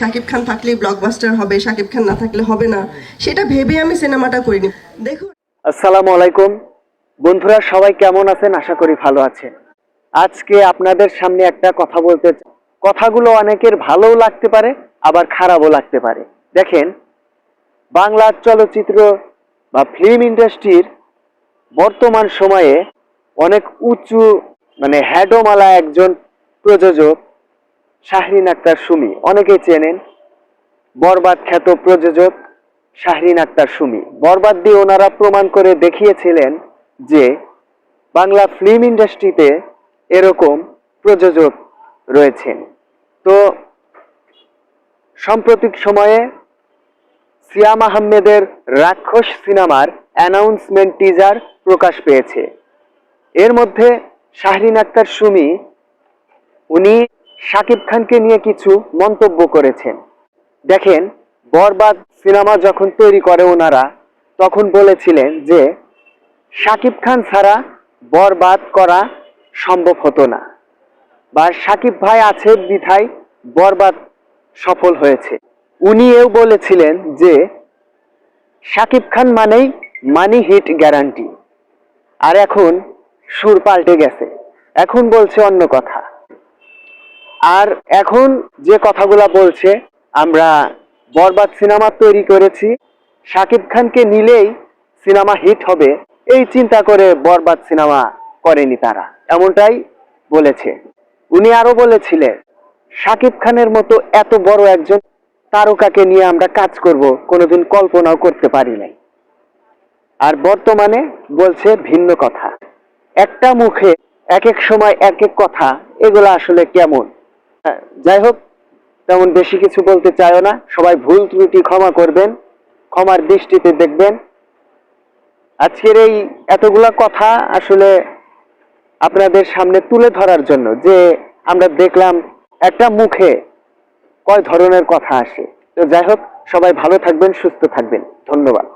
শাকিব খান থাকলেই ব্লকবাস্টার হবে, শাকিব খান না থাকলে হবে না, সেটা ভেবে আমি সিনেমাটা করিনি। দেখুন, আসসালামু আলাইকুম বন্ধুরা, সবাই কেমন আছেন? আশা করি ভালো আছেন। আজকে আপনাদের সামনে একটা কথা বলতে চাই। কথাগুলো অনেকের ভালোও লাগতে পারে, আবার খারাপও লাগতে পারে। দেখেন, বাংলা চলচ্চিত্র বা ফিল্ম ইন্ডাস্ট্রির বর্তমান সময়ে অনেক উঁচু হ্যাডোমালা একজন প্রযোজক শাহরিন আক্তার সুমি, অনেকেই চেনেন। বরবাদ খ্যাত প্রযোজক শাহরিন আক্তার সুমি। বরবাদ দিয়ে ওনারা প্রমাণ করে দেখিয়েছিলেন যে বাংলা ফিল্ম ইন্ডাস্ট্রিতে এরকম প্রযোজক রয়েছেন। তো সাম্প্রতিক সময়ে সিয়াম আহমেদের রাক্ষস সিনেমার অ্যানাউন্সমেন্ট টিজার প্রকাশ পেয়েছে। এর মধ্যে শাহরিন আক্তার সুমি উনি শাকিব খানকে নিয়ে কিছু মন্তব্য করেছেন। দেখেন, বরবাদ সিনেমা যখন তৈরি করে ওনারা, তখন বলেছিলেন যে শাকিব খান ছাড়া বরবাদ করা সম্ভব হতো না, বা শাকিব ভাই আছে বিধায় বরবাদ সফল হয়েছে। উনিও বলেছিলেন যে শাকিব খান মানেই মানি হিট গ্যারান্টি। আর এখন সুর পাল্টে গেছে, এখন বলছে অন্য কথা। আর এখন যে কথাগুলা বলছে, আমরা বরবাদ সিনেমা তৈরি করেছি, শাকিব খানকে নিলেই সিনেমা হিট হবে, এই চিন্তা করে বরবাদ সিনেমা করেনি তারা, এমনটাই বলেছে। উনি আরো বলেছিলেন শাকিব খানের মতো এত বড় একজন তারকাকে নিয়ে আমরা কাজ করব কোনোদিন কল্পনাও করতে পারি নাই। আর বর্তমানে বলছে ভিন্ন কথা। একটা মুখে এক এক সময় এক এক কথা, এগুলো আসলে কেমন? যাই হোক, তেমন বেশি কিছু বলতে চাইও না। সবাই ভুল ত্রুটি ক্ষমা করবেন, ক্ষমার দৃষ্টিতে দেখবেন। আজকের এই এতগুলা কথা আসলে আপনাদের সামনে তুলে ধরার জন্য, যে আমরা দেখলাম একটা মুখে কয় ধরনের কথা আসে। তো যাই হোক, সবাই ভালো থাকবেন, সুস্থ থাকবেন। ধন্যবাদ।